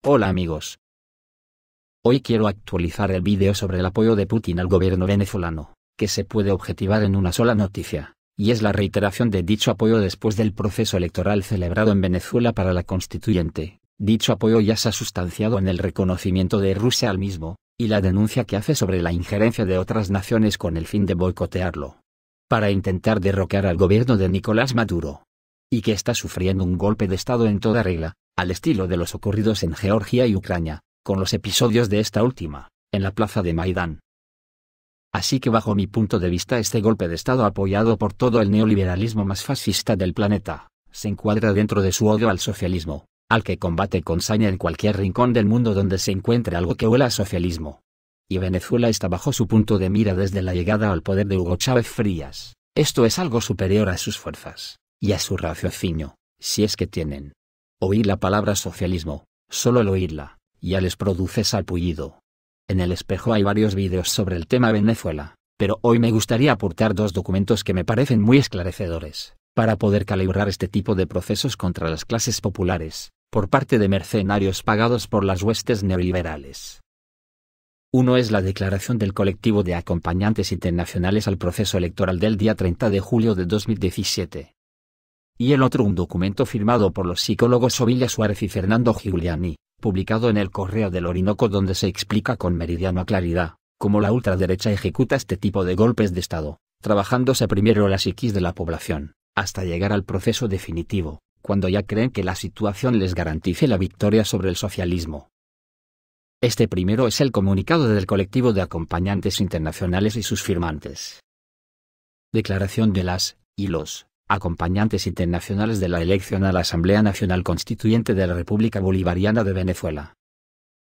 Hola amigos. Hoy quiero actualizar el vídeo sobre el apoyo de Putin al gobierno venezolano, que se puede objetivar en una sola noticia, y es la reiteración de dicho apoyo después del proceso electoral celebrado en Venezuela para la constituyente. Dicho apoyo ya se ha sustanciado en el reconocimiento de Rusia al mismo, y la denuncia que hace sobre la injerencia de otras naciones con el fin de boicotearlo, para intentar derrocar al gobierno de Nicolás Maduro, y que está sufriendo un golpe de Estado en toda regla, al estilo de los ocurridos en Georgia y Ucrania, con los episodios de esta última, en la plaza de Maidán. Así que bajo mi punto de vista este golpe de Estado apoyado por todo el neoliberalismo más fascista del planeta, se encuadra dentro de su odio al socialismo, al que combate con saña en cualquier rincón del mundo donde se encuentre algo que huela a socialismo. Y Venezuela está bajo su punto de mira desde la llegada al poder de Hugo Chávez Frías. Esto es algo superior a sus fuerzas, y a su raciocinio, si es que tienen. Oír la palabra socialismo, solo el oírla, ya les produce sarpullido. En el espejo hay varios vídeos sobre el tema Venezuela, pero hoy me gustaría aportar dos documentos que me parecen muy esclarecedores, para poder calibrar este tipo de procesos contra las clases populares, por parte de mercenarios pagados por las huestes neoliberales. Uno es la declaración del colectivo de acompañantes internacionales al proceso electoral del día 30 de julio de 2017. Y el otro un documento firmado por los psicólogos Ovilia Suárez y Fernando Giuliani, publicado en el Correo del Orinoco, donde se explica con meridiana claridad cómo la ultraderecha ejecuta este tipo de golpes de Estado, trabajándose primero la psiquis de la población, hasta llegar al proceso definitivo, cuando ya creen que la situación les garantice la victoria sobre el socialismo. Este primero es el comunicado del colectivo de acompañantes internacionales y sus firmantes. Declaración de las y los acompañantes internacionales de la elección a la Asamblea Nacional Constituyente de la República Bolivariana de Venezuela.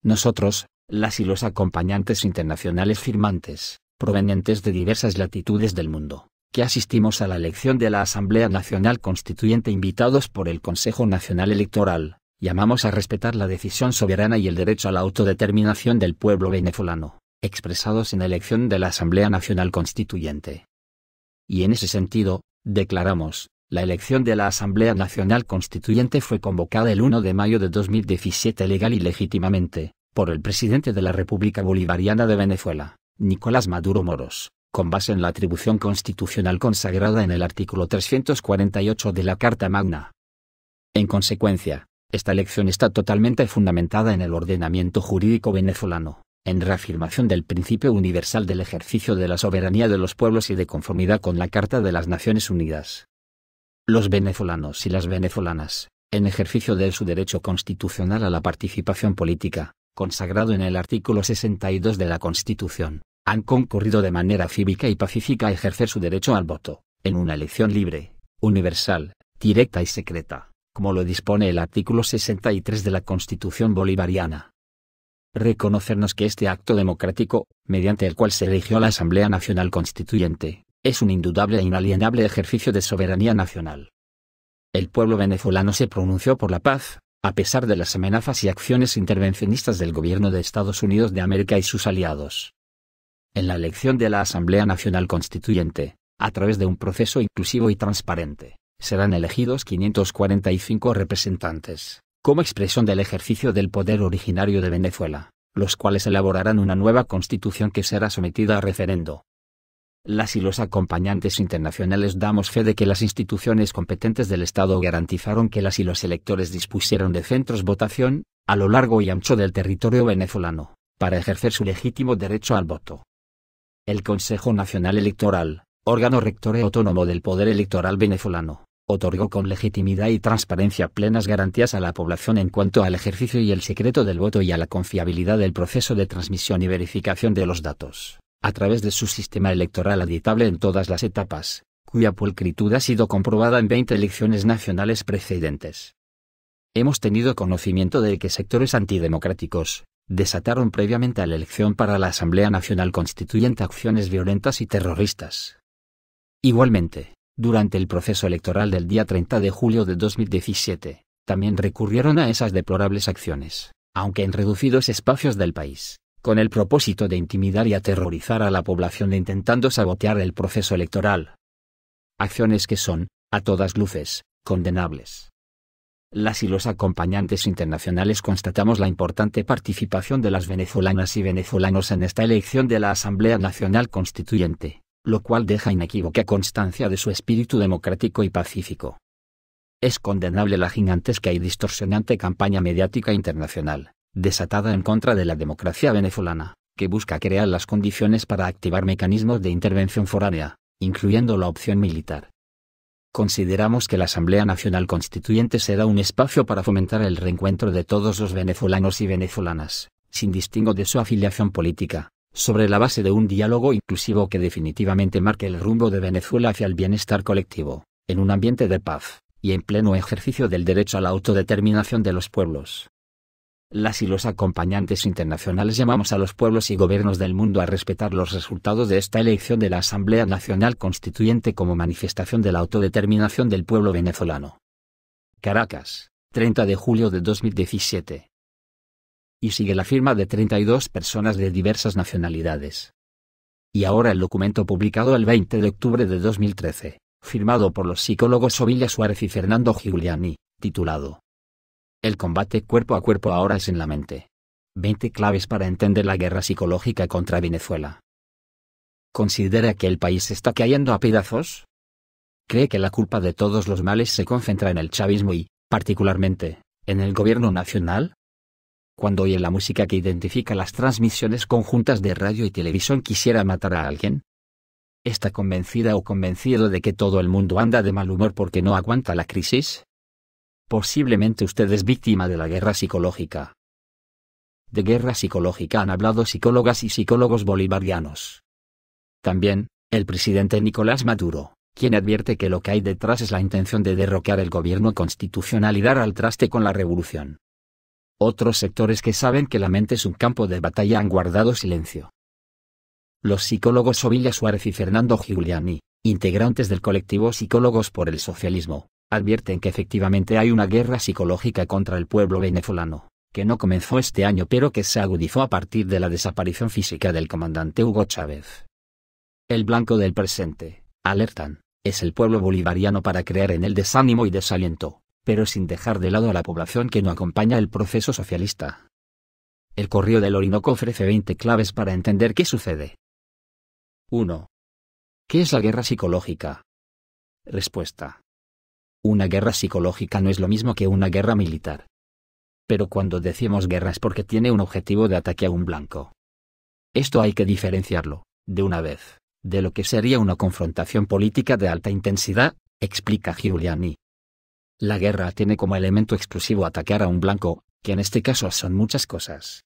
Nosotros, las y los acompañantes internacionales firmantes, provenientes de diversas latitudes del mundo, que asistimos a la elección de la Asamblea Nacional Constituyente invitados por el Consejo Nacional Electoral, llamamos a respetar la decisión soberana y el derecho a la autodeterminación del pueblo venezolano, expresados en la elección de la Asamblea Nacional Constituyente. Y en ese sentido, declaramos, la elección de la Asamblea Nacional Constituyente fue convocada el 1 de mayo de 2017 legal y legítimamente, por el presidente de la República Bolivariana de Venezuela, Nicolás Maduro Moros, con base en la atribución constitucional consagrada en el artículo 348 de la Carta Magna. En consecuencia, esta elección está totalmente fundamentada en el ordenamiento jurídico venezolano, en reafirmación del principio universal del ejercicio de la soberanía de los pueblos y de conformidad con la Carta de las Naciones Unidas. Los venezolanos y las venezolanas, en ejercicio de su derecho constitucional a la participación política, consagrado en el artículo 62 de la Constitución, han concurrido de manera cívica y pacífica a ejercer su derecho al voto, en una elección libre, universal, directa y secreta, como lo dispone el artículo 63 de la Constitución bolivariana. Reconocernos que este acto democrático, mediante el cual se eligió la Asamblea Nacional Constituyente, es un indudable e inalienable ejercicio de soberanía nacional. El pueblo venezolano se pronunció por la paz, a pesar de las amenazas y acciones intervencionistas del gobierno de Estados Unidos de América y sus aliados. En la elección de la Asamblea Nacional Constituyente, a través de un proceso inclusivo y transparente, serán elegidos 545 representantes, como expresión del ejercicio del poder originario de Venezuela, los cuales elaborarán una nueva constitución que será sometida a referendo. Las y los acompañantes internacionales damos fe de que las instituciones competentes del Estado garantizaron que las y los electores dispusieron de centros votación, a lo largo y ancho del territorio venezolano, para ejercer su legítimo derecho al voto. El Consejo Nacional Electoral, órgano rector y autónomo del poder electoral venezolano, otorgó con legitimidad y transparencia plenas garantías a la población en cuanto al ejercicio y el secreto del voto y a la confiabilidad del proceso de transmisión y verificación de los datos, a través de su sistema electoral auditable en todas las etapas, cuya pulcritud ha sido comprobada en 20 elecciones nacionales precedentes. Hemos tenido conocimiento de que sectores antidemocráticos desataron previamente a la elección para la Asamblea Nacional Constituyente acciones violentas y terroristas. Igualmente, durante el proceso electoral del día 30 de julio de 2017, también recurrieron a esas deplorables acciones, aunque en reducidos espacios del país, con el propósito de intimidar y aterrorizar a la población intentando sabotear el proceso electoral. Acciones que son, a todas luces, condenables. Las y los acompañantes internacionales constatamos la importante participación de las venezolanas y venezolanos en esta elección de la Asamblea Nacional Constituyente, lo cual deja inequívoca constancia de su espíritu democrático y pacífico. Es condenable la gigantesca y distorsionante campaña mediática internacional, desatada en contra de la democracia venezolana, que busca crear las condiciones para activar mecanismos de intervención foránea, incluyendo la opción militar. Consideramos que la Asamblea Nacional Constituyente será un espacio para fomentar el reencuentro de todos los venezolanos y venezolanas, sin distingo de su afiliación política, sobre la base de un diálogo inclusivo que definitivamente marque el rumbo de Venezuela hacia el bienestar colectivo, en un ambiente de paz, y en pleno ejercicio del derecho a la autodeterminación de los pueblos. Las y los acompañantes internacionales llamamos a los pueblos y gobiernos del mundo a respetar los resultados de esta elección de la Asamblea Nacional Constituyente como manifestación de la autodeterminación del pueblo venezolano. Caracas, 30 de julio de 2017. Y sigue la firma de 32 personas de diversas nacionalidades. Y ahora el documento publicado el 20 de octubre de 2013, firmado por los psicólogos Ovilia Suárez y Fernando Giuliani, titulado El combate cuerpo a cuerpo ahora es en la mente. 20 claves para entender la guerra psicológica contra Venezuela. ¿Considera que el país está cayendo a pedazos? ¿Cree que la culpa de todos los males se concentra en el chavismo y, particularmente, en el gobierno nacional? Cuando oye la música que identifica las transmisiones conjuntas de radio y televisión quisiera matar a alguien. ¿Está convencida o convencido de que todo el mundo anda de mal humor porque no aguanta la crisis? Posiblemente usted es víctima de la guerra psicológica. De guerra psicológica han hablado psicólogas y psicólogos bolivarianos. También, el presidente Nicolás Maduro, quien advierte que lo que hay detrás es la intención de derrocar el gobierno constitucional y dar al traste con la revolución. Otros sectores que saben que la mente es un campo de batalla han guardado silencio. Los psicólogos Ovilia Suárez y Fernando Giuliani, integrantes del colectivo Psicólogos por el Socialismo, advierten que efectivamente hay una guerra psicológica contra el pueblo venezolano, que no comenzó este año pero que se agudizó a partir de la desaparición física del comandante Hugo Chávez. El blanco del presente, alertan, es el pueblo bolivariano para crear en él desánimo y desaliento, pero sin dejar de lado a la población que no acompaña el proceso socialista. El Correo del Orinoco ofrece 20 claves para entender qué sucede. 1. ¿Qué es la guerra psicológica? Respuesta. Una guerra psicológica no es lo mismo que una guerra militar. Pero cuando decimos guerra es porque tiene un objetivo de ataque a un blanco. Esto hay que diferenciarlo, de una vez, de lo que sería una confrontación política de alta intensidad, explica Giuliani. La guerra tiene como elemento exclusivo atacar a un blanco, que en este caso son muchas cosas.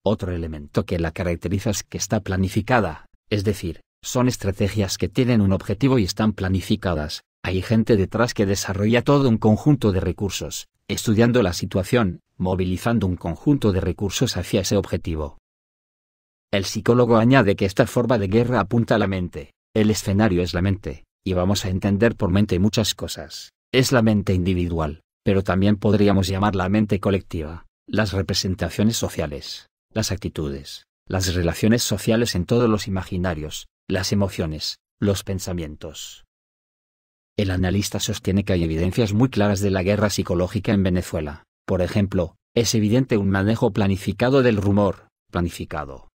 Otro elemento que la caracteriza es que está planificada, es decir, son estrategias que tienen un objetivo y están planificadas. Hay gente detrás que desarrolla todo un conjunto de recursos, estudiando la situación, movilizando un conjunto de recursos hacia ese objetivo. El psicólogo añade que esta forma de guerra apunta a la mente, el escenario es la mente, y vamos a entender por mente muchas cosas. Es la mente individual, pero también podríamos llamar la mente colectiva, las representaciones sociales, las actitudes, las relaciones sociales en todos los imaginarios, las emociones, los pensamientos. El analista sostiene que hay evidencias muy claras de la guerra psicológica en Venezuela. Por ejemplo, es evidente un manejo planificado del rumor, planificado.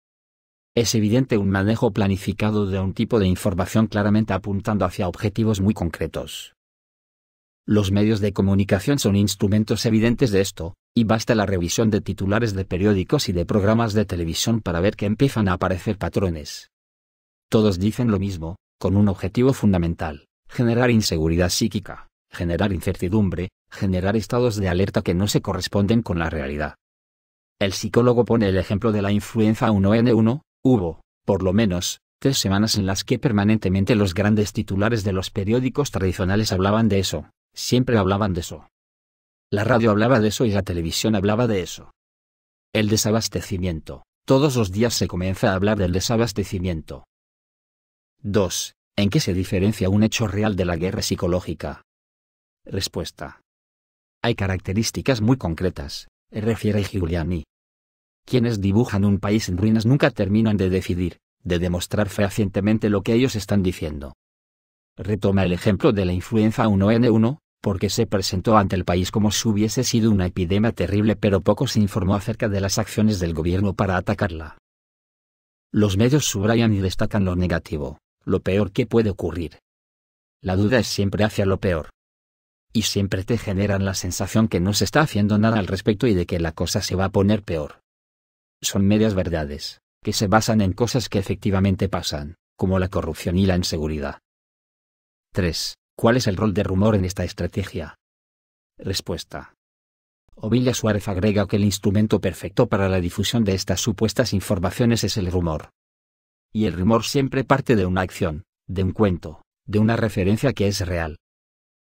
Es evidente un manejo planificado de un tipo de información claramente apuntando hacia objetivos muy concretos. Los medios de comunicación son instrumentos evidentes de esto, y basta la revisión de titulares de periódicos y de programas de televisión para ver que empiezan a aparecer patrones. Todos dicen lo mismo, con un objetivo fundamental: generar inseguridad psíquica, generar incertidumbre, generar estados de alerta que no se corresponden con la realidad. El psicólogo pone el ejemplo de la influenza 1N1, hubo, por lo menos, 3 semanas en las que permanentemente los grandes titulares de los periódicos tradicionales hablaban de eso, siempre hablaban de eso. La radio hablaba de eso y la televisión hablaba de eso. El desabastecimiento, todos los días se comienza a hablar del desabastecimiento. 2. ¿En qué se diferencia un hecho real de la guerra psicológica? Respuesta. Hay características muy concretas, refiere Giuliani. Quienes dibujan un país en ruinas nunca terminan de decidir, de demostrar fehacientemente lo que ellos están diciendo. Retoma el ejemplo de la influenza 1N1, porque se presentó ante el país como si hubiese sido una epidemia terrible, pero poco se informó acerca de las acciones del gobierno para atacarla. Los medios subrayan y destacan lo negativo, lo peor que puede ocurrir. La duda es siempre hacia lo peor. Y siempre te generan la sensación que no se está haciendo nada al respecto y de que la cosa se va a poner peor. Son medias verdades, que se basan en cosas que efectivamente pasan, como la corrupción y la inseguridad. 3. ¿Cuál es el rol del rumor en esta estrategia? Respuesta. Ovilia Suárez agrega que el instrumento perfecto para la difusión de estas supuestas informaciones es el rumor. Y el rumor siempre parte de una acción, de un cuento, de una referencia que es real.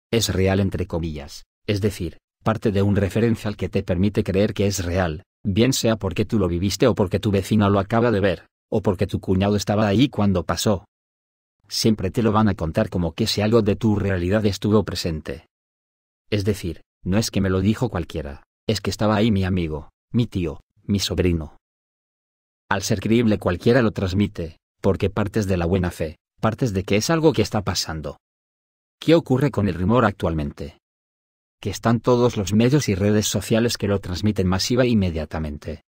Es real entre comillas, es decir, parte de un referencial que te permite creer que es real, bien sea porque tú lo viviste o porque tu vecina lo acaba de ver, o porque tu cuñado estaba ahí cuando pasó. Siempre te lo van a contar como que si algo de tu realidad estuvo presente. Es decir, no es que me lo dijo cualquiera, es que estaba ahí mi amigo, mi tío, mi sobrino. Al ser creíble cualquiera lo transmite, porque partes de la buena fe, partes de que es algo que está pasando. ¿Qué ocurre con el rumor actualmente? Que están todos los medios y redes sociales que lo transmiten masiva e inmediatamente.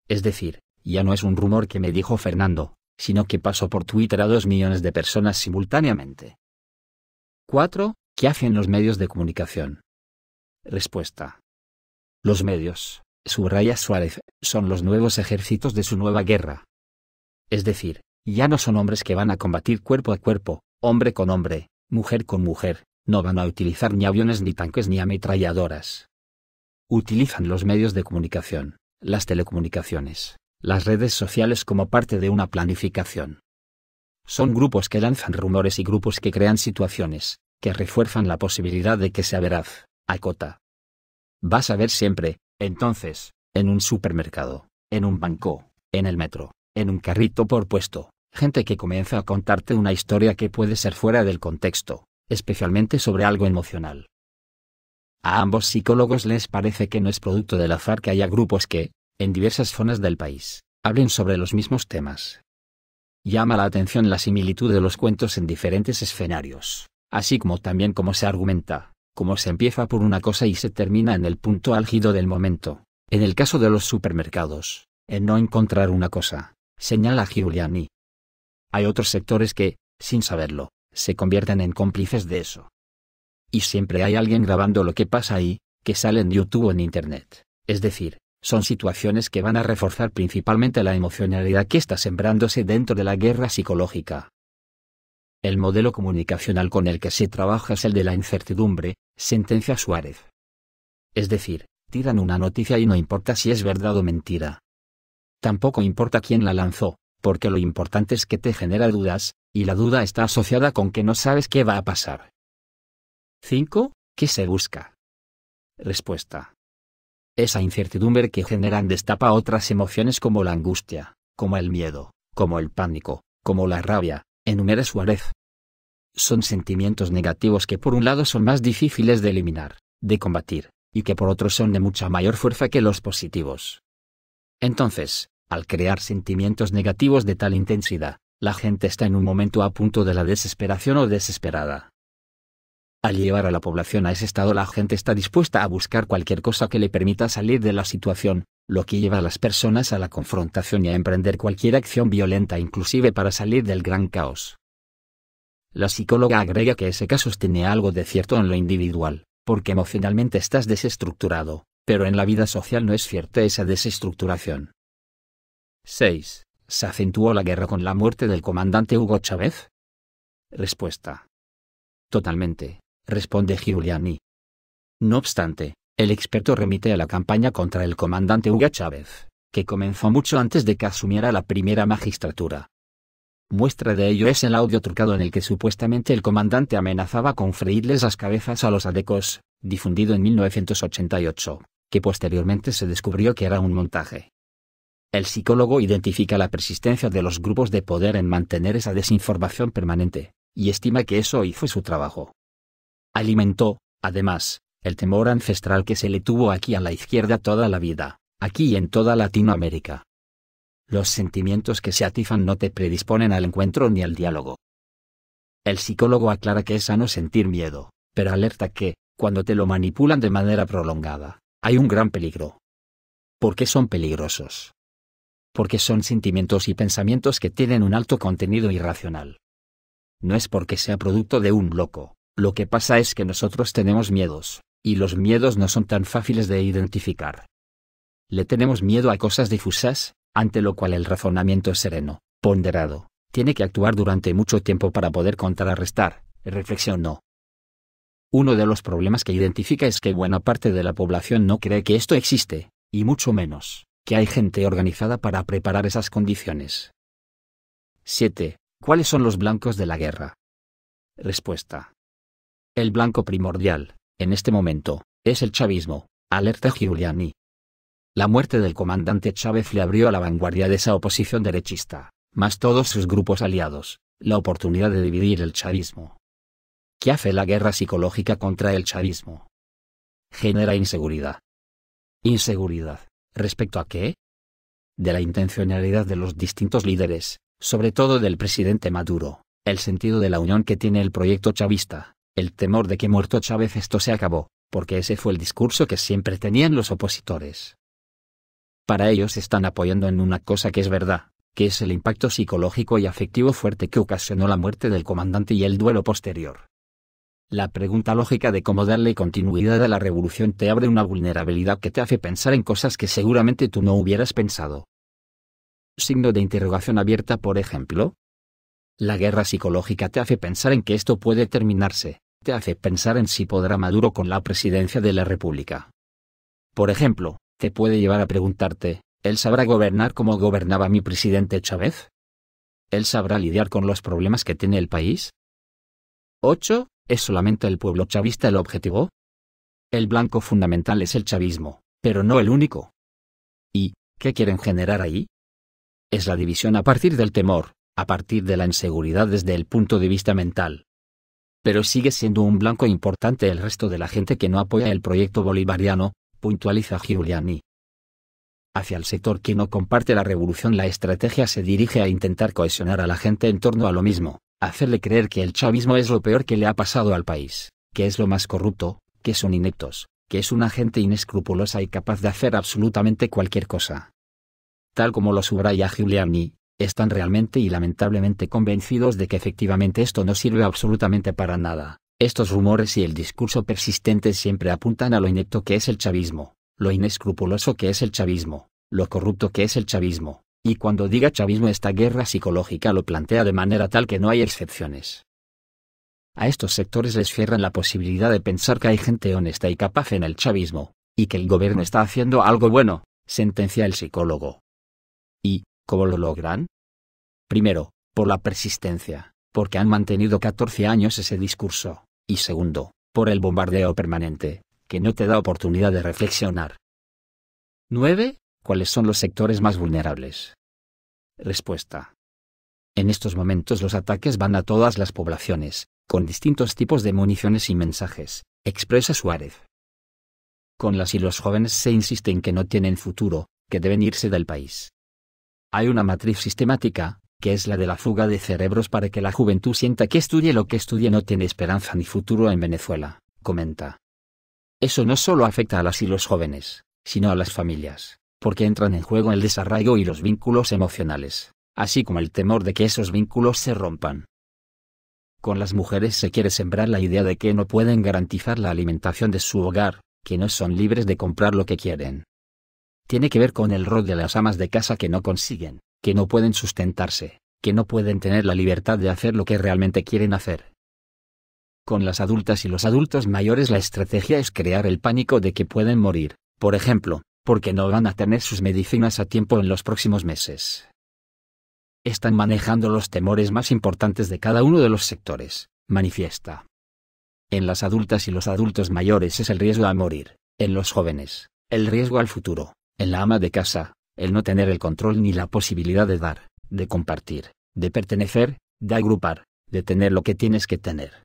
Es decir, ya no es un rumor que me dijo Fernando, sino que pasó por Twitter a 2 millones de personas simultáneamente. 4. ¿Qué hacen los medios de comunicación? Respuesta. Los medios, subraya Suárez, son los nuevos ejércitos de su nueva guerra. Es decir, ya no son hombres que van a combatir cuerpo a cuerpo, hombre con hombre, mujer con mujer, no van a utilizar ni aviones ni tanques ni ametralladoras. Utilizan los medios de comunicación, las telecomunicaciones, las redes sociales como parte de una planificación. Son grupos que lanzan rumores y grupos que crean situaciones, que refuerzan la posibilidad de que sea veraz, acota. Vas a ver siempre, entonces, en un supermercado, en un banco, en el metro, en un carrito por puesto, gente que comienza a contarte una historia que puede ser fuera del contexto, especialmente sobre algo emocional. A ambos psicólogos les parece que no es producto del azar que haya grupos que, en diversas zonas del país, hablen sobre los mismos temas. Llama la atención la similitud de los cuentos en diferentes escenarios, así como también cómo se argumenta, cómo se empieza por una cosa y se termina en el punto álgido del momento. En el caso de los supermercados, en no encontrar una cosa, señala Giuliani. Hay otros sectores que, sin saberlo, se convierten en cómplices de eso. Y siempre hay alguien grabando lo que pasa ahí, que sale en YouTube o en Internet. Es decir, son situaciones que van a reforzar principalmente la emocionalidad que está sembrándose dentro de la guerra psicológica. El modelo comunicacional con el que se trabaja es el de la incertidumbre, sentencia Suárez. Es decir, tiran una noticia y no importa si es verdad o mentira. Tampoco importa quién la lanzó, porque lo importante es que te genera dudas, y la duda está asociada con que no sabes qué va a pasar. 5. ¿Qué se busca? Respuesta. Esa incertidumbre que generan destapa otras emociones como la angustia, como el miedo, como el pánico, como la rabia, enumera Suárez. Son sentimientos negativos que por un lado son más difíciles de eliminar, de combatir, y que por otro son de mucha mayor fuerza que los positivos. Entonces, al crear sentimientos negativos de tal intensidad, la gente está en un momento a punto de la desesperación o desesperada. Al llevar a la población a ese estado, la gente está dispuesta a buscar cualquier cosa que le permita salir de la situación, lo que lleva a las personas a la confrontación y a emprender cualquier acción violenta inclusive para salir del gran caos. La psicóloga agrega que ese caso tiene algo de cierto en lo individual, porque emocionalmente estás desestructurado, pero en la vida social no es cierta esa desestructuración. 6. ¿Se acentuó la guerra con la muerte del comandante Hugo Chávez? Respuesta. Totalmente, responde Giuliani. No obstante, el experto remite a la campaña contra el comandante Hugo Chávez, que comenzó mucho antes de que asumiera la primera magistratura. Muestra de ello es el audio trucado en el que supuestamente el comandante amenazaba con freírles las cabezas a los adecos, difundido en 1988, que posteriormente se descubrió que era un montaje. El psicólogo identifica la persistencia de los grupos de poder en mantener esa desinformación permanente, y estima que eso hizo su trabajo. Alimentó, además, el temor ancestral que se le tuvo aquí a la izquierda toda la vida, aquí y en toda Latinoamérica. Los sentimientos que se atizan no te predisponen al encuentro ni al diálogo. El psicólogo aclara que es sano sentir miedo, pero alerta que, cuando te lo manipulan de manera prolongada, hay un gran peligro. ¿Por qué son peligrosos? Porque son sentimientos y pensamientos que tienen un alto contenido irracional. No es porque sea producto de un loco, lo que pasa es que nosotros tenemos miedos, y los miedos no son tan fáciles de identificar. Le tenemos miedo a cosas difusas, ante lo cual el razonamiento sereno, ponderado, tiene que actuar durante mucho tiempo para poder contrarrestar, reflexionó. Uno de los problemas que identifica es que buena parte de la población no cree que esto existe, y mucho menos, que hay gente organizada para preparar esas condiciones. 7. ¿Cuáles son los blancos de la guerra? Respuesta. El blanco primordial, en este momento, es el chavismo, alerta Giuliani. La muerte del comandante Chávez le abrió a la vanguardia de esa oposición derechista, más todos sus grupos aliados, la oportunidad de dividir el chavismo. ¿Qué hace la guerra psicológica contra el chavismo? Genera inseguridad. ¿Inseguridad? ¿Respecto a qué? De la intencionalidad de los distintos líderes, sobre todo del presidente Maduro, el sentido de la unión que tiene el proyecto chavista, el temor de que muerto Chávez esto se acabó, porque ese fue el discurso que siempre tenían los opositores. Para ellos están apoyando en una cosa que es verdad, que es el impacto psicológico y afectivo fuerte que ocasionó la muerte del comandante y el duelo posterior. La pregunta lógica de cómo darle continuidad a la revolución te abre una vulnerabilidad que te hace pensar en cosas que seguramente tú no hubieras pensado. Signo de interrogación abierta, por ejemplo. La guerra psicológica te hace pensar en que esto puede terminarse, te hace pensar en si podrá Maduro con la presidencia de la República. Por ejemplo, te puede llevar a preguntarte, ¿él sabrá gobernar como gobernaba mi presidente Chávez? ¿Él sabrá lidiar con los problemas que tiene el país? 8. ¿Es solamente el pueblo chavista el objetivo? El blanco fundamental es el chavismo, pero no el único. ¿Y qué quieren generar ahí? Es la división a partir del temor, a partir de la inseguridad desde el punto de vista mental. Pero sigue siendo un blanco importante el resto de la gente que no apoya el proyecto bolivariano, puntualiza Giuliani. Hacia el sector que no comparte la revolución, la estrategia se dirige a intentar cohesionar a la gente en torno a lo mismo, hacerle creer que el chavismo es lo peor que le ha pasado al país, que es lo más corrupto, que son ineptos, que es una gente inescrupulosa y capaz de hacer absolutamente cualquier cosa. Tal como lo subraya Giuliani, están realmente y lamentablemente convencidos de que efectivamente esto no sirve absolutamente para nada. Estos rumores y el discurso persistente siempre apuntan a lo inepto que es el chavismo, lo inescrupuloso que es el chavismo, lo corrupto que es el chavismo, y cuando diga chavismo esta guerra psicológica lo plantea de manera tal que no hay excepciones. A estos sectores les cierran la posibilidad de pensar que hay gente honesta y capaz en el chavismo, y que el gobierno está haciendo algo bueno, sentencia el psicólogo. ¿Y cómo lo logran? Primero, por la persistencia, porque han mantenido 14 años ese discurso, y segundo, por el bombardeo permanente, que no te da oportunidad de reflexionar. 9. ¿Cuáles son los sectores más vulnerables? Respuesta. En estos momentos los ataques van a todas las poblaciones, con distintos tipos de municiones y mensajes, expresa Suárez. Con las y los jóvenes se insiste en que no tienen futuro, que deben irse del país. Hay una matriz sistemática, que es la de la fuga de cerebros para que la juventud sienta que estudie lo que estudie no tiene esperanza ni futuro en Venezuela, comenta. Eso no solo afecta a las y los jóvenes, sino a las familias, porque entran en juego el desarraigo y los vínculos emocionales, así como el temor de que esos vínculos se rompan. Con las mujeres se quiere sembrar la idea de que no pueden garantizar la alimentación de su hogar, que no son libres de comprar lo que quieren. Tiene que ver con el rol de las amas de casa que no consiguen, que no pueden sustentarse, que no pueden tener la libertad de hacer lo que realmente quieren hacer. Con las adultas y los adultos mayores la estrategia es crear el pánico de que pueden morir, por ejemplo, porque no van a tener sus medicinas a tiempo en los próximos meses. Están manejando los temores más importantes de cada uno de los sectores, manifiesta. En las adultas y los adultos mayores es el riesgo a morir, en los jóvenes, el riesgo al futuro, en la ama de casa, el no tener el control ni la posibilidad de dar, de compartir, de pertenecer, de agrupar, de tener lo que tienes que tener.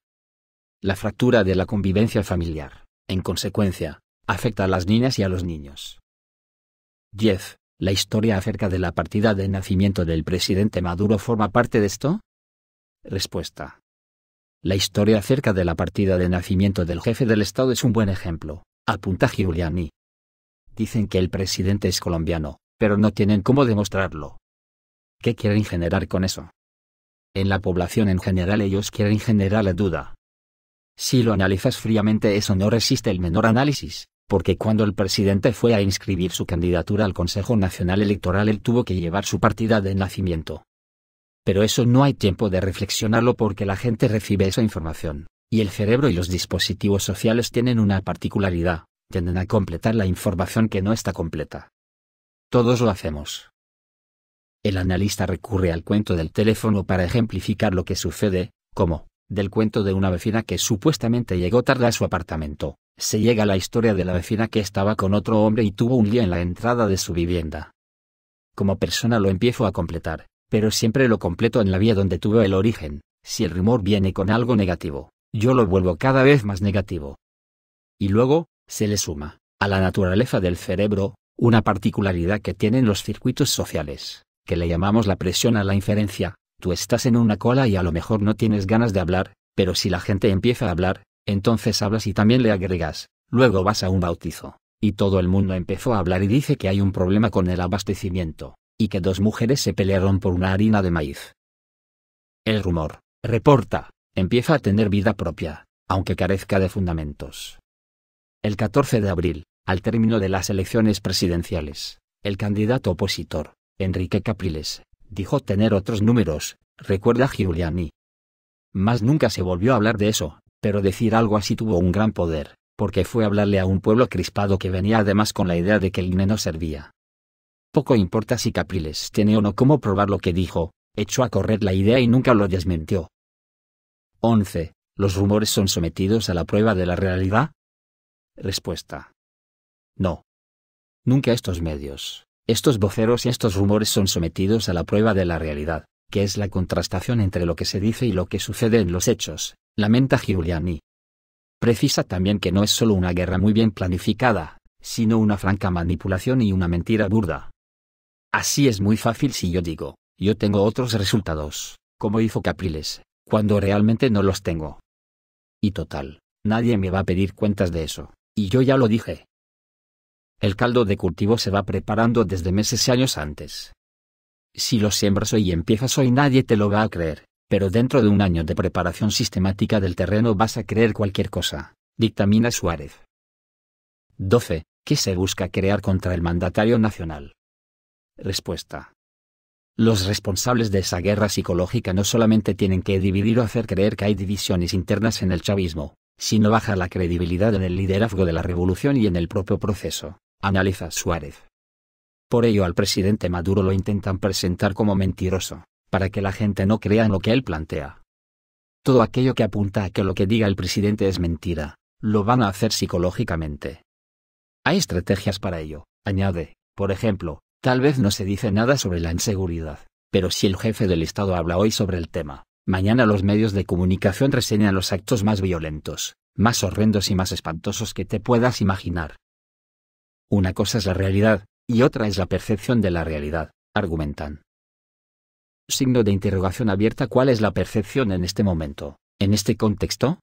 La fractura de la convivencia familiar, en consecuencia, afecta a las niñas y a los niños. 10. ¿La historia acerca de la partida de nacimiento del presidente Maduro forma parte de esto? Respuesta. La historia acerca de la partida de nacimiento del jefe del Estado es un buen ejemplo, apunta Giuliani. Dicen que el presidente es colombiano, pero no tienen cómo demostrarlo. ¿Qué quieren generar con eso? En la población en general ellos quieren generar la duda. Si lo analizas fríamente, eso no resiste el menor análisis, porque cuando el presidente fue a inscribir su candidatura al Consejo Nacional Electoral él tuvo que llevar su partida de nacimiento. Pero eso no hay tiempo de reflexionarlo porque la gente recibe esa información, y el cerebro y los dispositivos sociales tienen una particularidad, tienden a completar la información que no está completa. Todos lo hacemos. El analista recurre al cuento del teléfono para ejemplificar lo que sucede, como, del cuento de una vecina que supuestamente llegó tarde a su apartamento, se llega a la historia de la vecina que estaba con otro hombre y tuvo un lío en la entrada de su vivienda. Como persona lo empiezo a completar, pero siempre lo completo en la vía donde tuvo el origen. Si el rumor viene con algo negativo, yo lo vuelvo cada vez más negativo. Y luego, se le suma, a la naturaleza del cerebro, una particularidad que tienen los circuitos sociales, que le llamamos la presión a la inferencia. Tú estás en una cola y a lo mejor no tienes ganas de hablar, pero si la gente empieza a hablar, entonces hablas y también le agregas, luego vas a un bautizo, y todo el mundo empezó a hablar y dice que hay un problema con el abastecimiento, y que 2 mujeres se pelearon por una harina de maíz. El rumor, reporta, empieza a tener vida propia, aunque carezca de fundamentos. El 14 de abril, al término de las elecciones presidenciales, el candidato opositor, Enrique Capriles, dijo tener otros números, recuerda Giuliani. Más nunca se volvió a hablar de eso, pero decir algo así tuvo un gran poder, porque fue hablarle a un pueblo crispado que venía además con la idea de que el INE no servía. Poco importa si Capriles tiene o no cómo probar lo que dijo, echó a correr la idea y nunca lo desmintió. 11. ¿Los rumores son sometidos a la prueba de la realidad? Respuesta. No. Nunca estos medios, estos voceros y estos rumores son sometidos a la prueba de la realidad, que es la contrastación entre lo que se dice y lo que sucede en los hechos, lamenta Giuliani. Precisa también que no es solo una guerra muy bien planificada, sino una franca manipulación y una mentira burda. Así es muy fácil si yo digo, yo tengo otros resultados, como hizo Capriles, cuando realmente no los tengo. Y total, nadie me va a pedir cuentas de eso, y yo ya lo dije. El caldo de cultivo se va preparando desde meses y años antes. Si lo siembras hoy y empiezas hoy nadie te lo va a creer, pero dentro de un año de preparación sistemática del terreno vas a creer cualquier cosa, dictamina Suárez. 12. ¿Qué se busca crear contra el mandatario nacional? Respuesta. Los responsables de esa guerra psicológica no solamente tienen que dividir o hacer creer que hay divisiones internas en el chavismo, sino bajar la credibilidad en el liderazgo de la revolución y en el propio proceso, analiza Suárez. Por ello al presidente Maduro lo intentan presentar como mentiroso, para que la gente no crea en lo que él plantea. Todo aquello que apunta a que lo que diga el presidente es mentira, lo van a hacer psicológicamente. Hay estrategias para ello, añade, por ejemplo, tal vez no se dice nada sobre la inseguridad, pero si el jefe del Estado habla hoy sobre el tema, mañana los medios de comunicación reseñan los actos más violentos, más horrendos y más espantosos que te puedas imaginar. Una cosa es la realidad, y otra es la percepción de la realidad, argumentan. Signo de interrogación abierta. ¿Cuál es la percepción en este momento, en este contexto?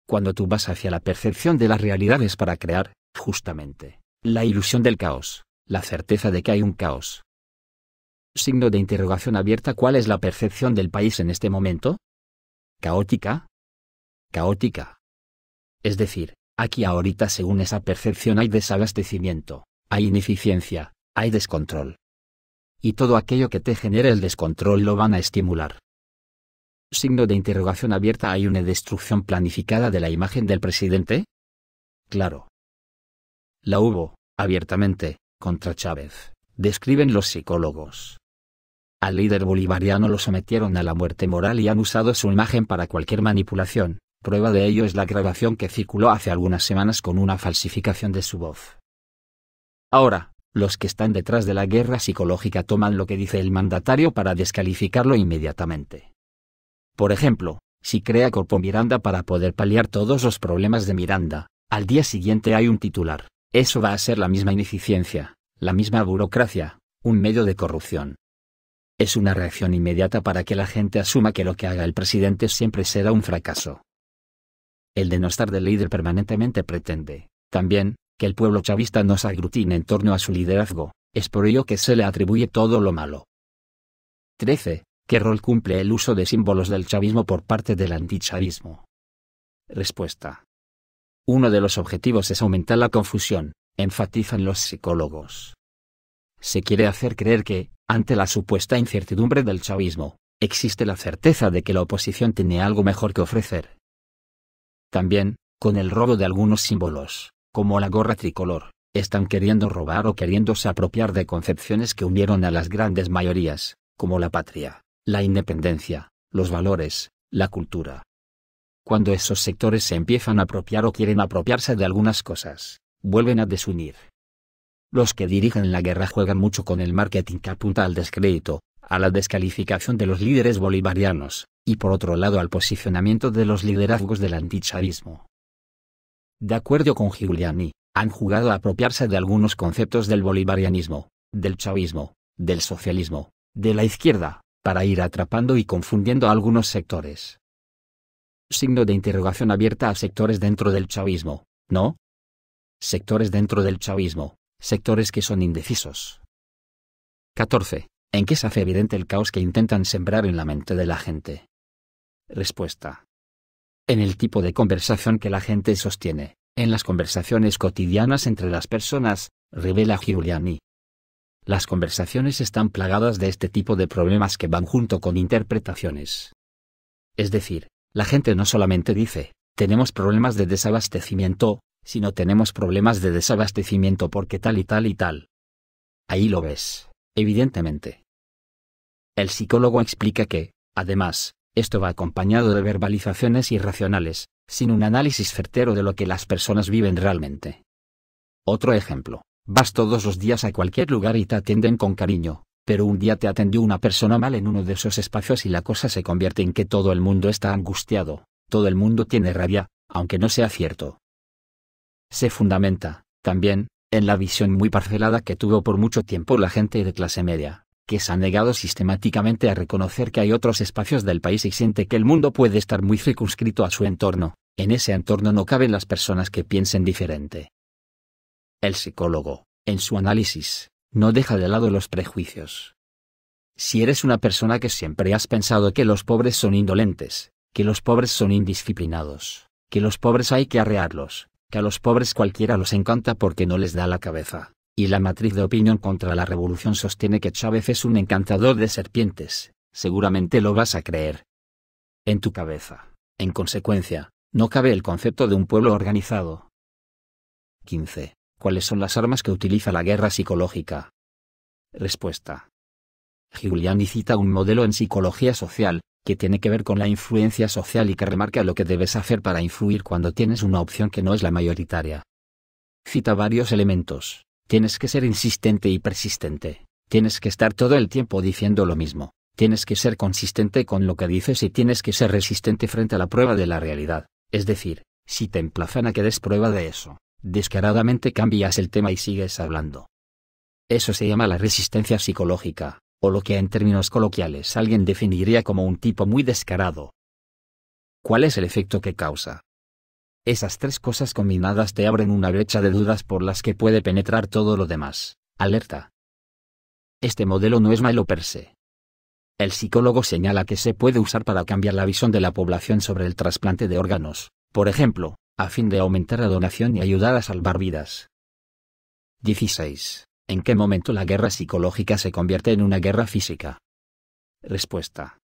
Cuando tú vas hacia la percepción de la realidad es para crear, justamente, la ilusión del caos, la certeza de que hay un caos. Signo de interrogación abierta. ¿Cuál es la percepción del país en este momento? ¿Caótica? Caótica. Es decir, aquí ahorita según esa percepción hay desabastecimiento, hay ineficiencia, hay descontrol. Y todo aquello que te genere el descontrol lo van a estimular. Signo de interrogación abierta. ¿Hay una destrucción planificada de la imagen del presidente? Claro. La hubo, abiertamente, contra Chávez, describen los psicólogos. Al líder bolivariano lo sometieron a la muerte moral y han usado su imagen para cualquier manipulación. Prueba de ello es la grabación que circuló hace algunas semanas con una falsificación de su voz. Ahora, los que están detrás de la guerra psicológica toman lo que dice el mandatario para descalificarlo inmediatamente. Por ejemplo, si crea Corpo Miranda para poder paliar todos los problemas de Miranda, al día siguiente hay un titular, eso va a ser la misma ineficiencia, la misma burocracia, un medio de corrupción. Es una reacción inmediata para que la gente asuma que lo que haga el presidente siempre será un fracaso. El denostar del líder permanentemente pretende, también, que el pueblo chavista no se aglutine en torno a su liderazgo, es por ello que se le atribuye todo lo malo. 13. ¿Qué rol cumple el uso de símbolos del chavismo por parte del antichavismo? Respuesta. Uno de los objetivos es aumentar la confusión, enfatizan los psicólogos. Se quiere hacer creer que, ante la supuesta incertidumbre del chavismo, existe la certeza de que la oposición tiene algo mejor que ofrecer. También, con el robo de algunos símbolos, como la gorra tricolor, están queriendo robar o queriéndose apropiar de concepciones que unieron a las grandes mayorías, como la patria, la independencia, los valores, la cultura. Cuando esos sectores se empiezan a apropiar o quieren apropiarse de algunas cosas, vuelven a desunir. Los que dirigen la guerra juegan mucho con el marketing que apunta al descrédito, a la descalificación de los líderes bolivarianos, y por otro lado al posicionamiento de los liderazgos del antichavismo. De acuerdo con Giuliani, han jugado a apropiarse de algunos conceptos del bolivarianismo, del chavismo, del socialismo, de la izquierda, para ir atrapando y confundiendo a algunos sectores. Signo de interrogación abierta a sectores dentro del chavismo, ¿no? Sectores dentro del chavismo, sectores que son indecisos. 14. ¿En qué se hace evidente el caos que intentan sembrar en la mente de la gente? Respuesta. En el tipo de conversación que la gente sostiene, en las conversaciones cotidianas entre las personas, revela Giuliani. Las conversaciones están plagadas de este tipo de problemas que van junto con interpretaciones. Es decir, la gente no solamente dice, tenemos problemas de desabastecimiento, sino tenemos problemas de desabastecimiento porque tal y tal y tal. Ahí lo ves, evidentemente. El psicólogo explica que, además, esto va acompañado de verbalizaciones irracionales, sin un análisis certero de lo que las personas viven realmente. Otro ejemplo, vas todos los días a cualquier lugar y te atienden con cariño, pero un día te atendió una persona mal en uno de esos espacios y la cosa se convierte en que todo el mundo está angustiado, todo el mundo tiene rabia, aunque no sea cierto. Se fundamenta, también, en la visión muy parcelada que tuvo por mucho tiempo la gente de clase media, que se ha negado sistemáticamente a reconocer que hay otros espacios del país y siente que el mundo puede estar muy circunscrito a su entorno, en ese entorno no caben las personas que piensen diferente. El psicólogo, en su análisis, no deja de lado los prejuicios. Si eres una persona que siempre has pensado que los pobres son indolentes, que los pobres son indisciplinados, que los pobres hay que arrearlos, que a los pobres cualquiera los encanta porque no les da la cabeza, y la matriz de opinión contra la revolución sostiene que Chávez es un encantador de serpientes, seguramente lo vas a creer. En tu cabeza, en consecuencia, no cabe el concepto de un pueblo organizado. 15. ¿Cuáles son las armas que utiliza la guerra psicológica? Respuesta. Giuliani cita un modelo en psicología social, que tiene que ver con la influencia social y que remarca lo que debes hacer para influir cuando tienes una opción que no es la mayoritaria. Cita varios elementos. Tienes que ser insistente y persistente, tienes que estar todo el tiempo diciendo lo mismo, tienes que ser consistente con lo que dices y tienes que ser resistente frente a la prueba de la realidad, es decir, si te emplazan a que des prueba de eso, descaradamente cambias el tema y sigues hablando. Eso se llama la resistencia psicológica, o lo que en términos coloquiales alguien definiría como un tipo muy descarado. ¿Cuál es el efecto que causa? Esas tres cosas combinadas te abren una brecha de dudas por las que puede penetrar todo lo demás. Alerta. Este modelo no es malo per se. El psicólogo señala que se puede usar para cambiar la visión de la población sobre el trasplante de órganos, por ejemplo, a fin de aumentar la donación y ayudar a salvar vidas. 16. ¿En qué momento la guerra psicológica se convierte en una guerra física? Respuesta.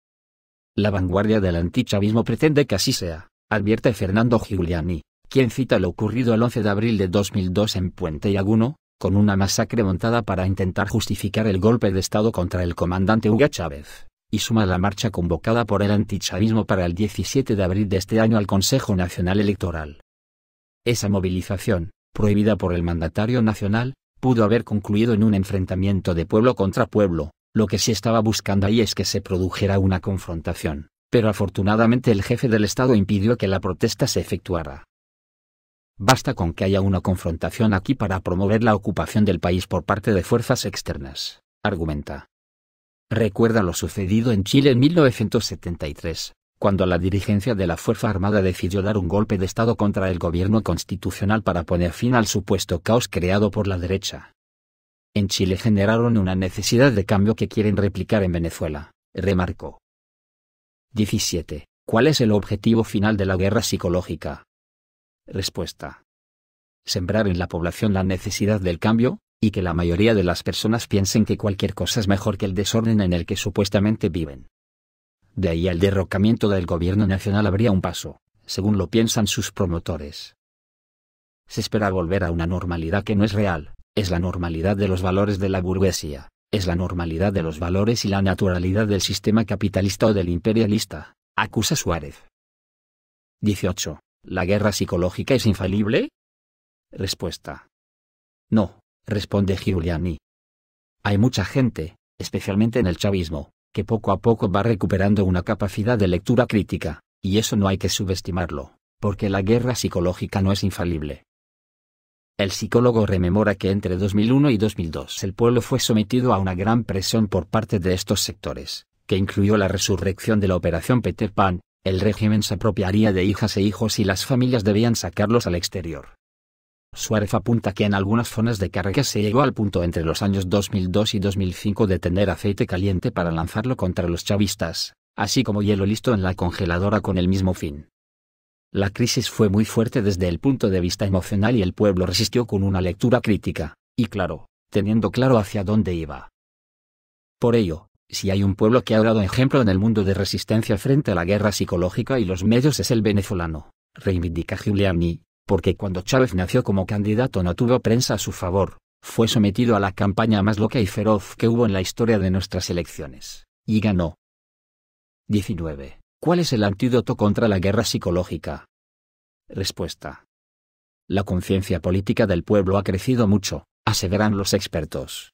La vanguardia del antichavismo pretende que así sea, advierte Fernando Giuliani, quien cita lo ocurrido el 11 de abril de 2002 en Puente Llaguno, con una masacre montada para intentar justificar el golpe de Estado contra el comandante Hugo Chávez, y suma la marcha convocada por el antichavismo para el 17 de abril de este año al Consejo Nacional Electoral. Esa movilización, prohibida por el mandatario nacional, pudo haber concluido en un enfrentamiento de pueblo contra pueblo, lo que sí estaba buscando ahí es que se produjera una confrontación, pero afortunadamente el jefe del Estado impidió que la protesta se efectuara. Basta con que haya una confrontación aquí para promover la ocupación del país por parte de fuerzas externas, argumenta. recuerda lo sucedido en Chile en 1973, cuando la dirigencia de la Fuerza Armada decidió dar un golpe de Estado contra el gobierno constitucional para poner fin al supuesto caos creado por la derecha. En Chile generaron una necesidad de cambio que quieren replicar en Venezuela, remarcó. 17. ¿Cuál es el objetivo final de la guerra psicológica? Respuesta. Sembrar en la población la necesidad del cambio, y que la mayoría de las personas piensen que cualquier cosa es mejor que el desorden en el que supuestamente viven. De ahí al derrocamiento del gobierno nacional habría un paso, según lo piensan sus promotores. Se espera volver a una normalidad que no es real. Es la normalidad de los valores de la burguesía, es la normalidad de los valores y la naturalidad del sistema capitalista o del imperialista, acusa Suárez. 18. ¿La guerra psicológica es infalible? Respuesta. No, responde Giuliani. Hay mucha gente, especialmente en el chavismo, que poco a poco va recuperando una capacidad de lectura crítica, y eso no hay que subestimarlo, porque la guerra psicológica no es infalible. El psicólogo rememora que entre 2001 y 2002 el pueblo fue sometido a una gran presión por parte de estos sectores, que incluyó la resurrección de la Operación Peter Pan. El régimen se apropiaría de hijas e hijos y las familias debían sacarlos al exterior. Suárez apunta que en algunas zonas de Caracas se llegó al punto entre los años 2002 y 2005 de tener aceite caliente para lanzarlo contra los chavistas, así como hielo listo en la congeladora con el mismo fin. La crisis fue muy fuerte desde el punto de vista emocional y el pueblo resistió con una lectura crítica, y claro, teniendo claro hacia dónde iba. Por ello, si hay un pueblo que ha dado ejemplo en el mundo de resistencia frente a la guerra psicológica y los medios es el venezolano, reivindica Giuliani, porque cuando Chávez nació como candidato no tuvo prensa a su favor, fue sometido a la campaña más loca y feroz que hubo en la historia de nuestras elecciones, y ganó. 19. ¿Cuál es el antídoto contra la guerra psicológica? Respuesta. La conciencia política del pueblo ha crecido mucho, aseveran los expertos.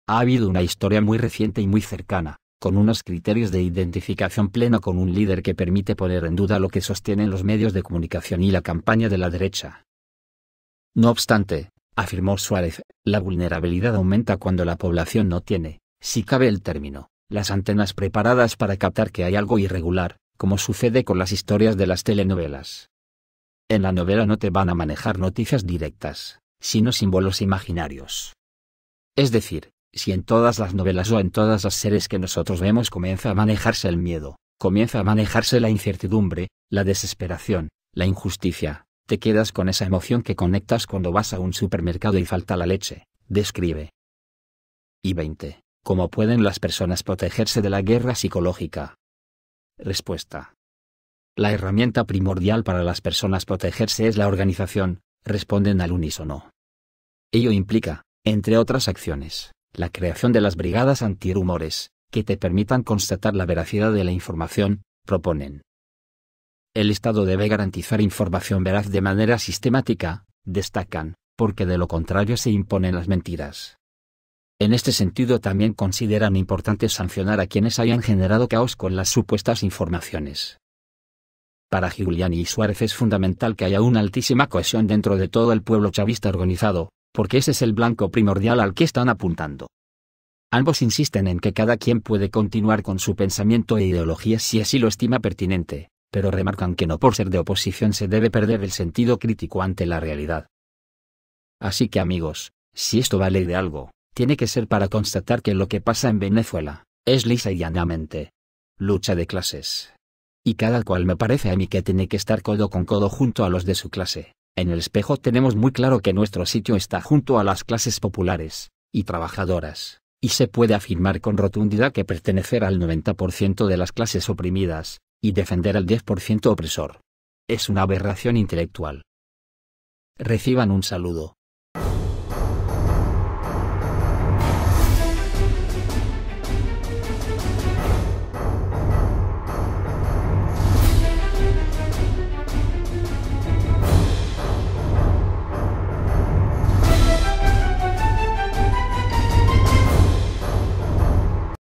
Ha habido una historia muy reciente y muy cercana, con unos criterios de identificación plena con un líder que permite poner en duda lo que sostienen los medios de comunicación y la campaña de la derecha. No obstante, afirmó Suárez, la vulnerabilidad aumenta cuando la población no tiene, si cabe el término, las antenas preparadas para captar que hay algo irregular, como sucede con las historias de las telenovelas. En la novela no te van a manejar noticias directas, sino símbolos imaginarios. Es decir, si en todas las novelas o en todas las series que nosotros vemos comienza a manejarse el miedo, comienza a manejarse la incertidumbre, la desesperación, la injusticia, te quedas con esa emoción que conectas cuando vas a un supermercado y falta la leche, describe. Y 20. ¿Cómo pueden las personas protegerse de la guerra psicológica? Respuesta. La herramienta primordial para las personas protegerse es la organización, responden al unísono. Ello implica, entre otras acciones, la creación de las brigadas antirrumores, que te permitan constatar la veracidad de la información, proponen. El Estado debe garantizar información veraz de manera sistemática, destacan, porque de lo contrario se imponen las mentiras. En este sentido también consideran importante sancionar a quienes hayan generado caos con las supuestas informaciones. Para Giuliani y Suárez es fundamental que haya una altísima cohesión dentro de todo el pueblo chavista organizado, porque ese es el blanco primordial al que están apuntando. Ambos insisten en que cada quien puede continuar con su pensamiento e ideología si así lo estima pertinente, pero remarcan que no por ser de oposición se debe perder el sentido crítico ante la realidad. Así que amigos, si esto vale de algo, tiene que ser para constatar que lo que pasa en Venezuela es lisa y llanamente lucha de clases. Y cada cual me parece a mí que tiene que estar codo con codo junto a los de su clase. En el espejo tenemos muy claro que nuestro sitio está junto a las clases populares y trabajadoras, y se puede afirmar con rotundidad que pertenecer al 90% de las clases oprimidas y defender al 10% opresor es una aberración intelectual. Reciban un saludo.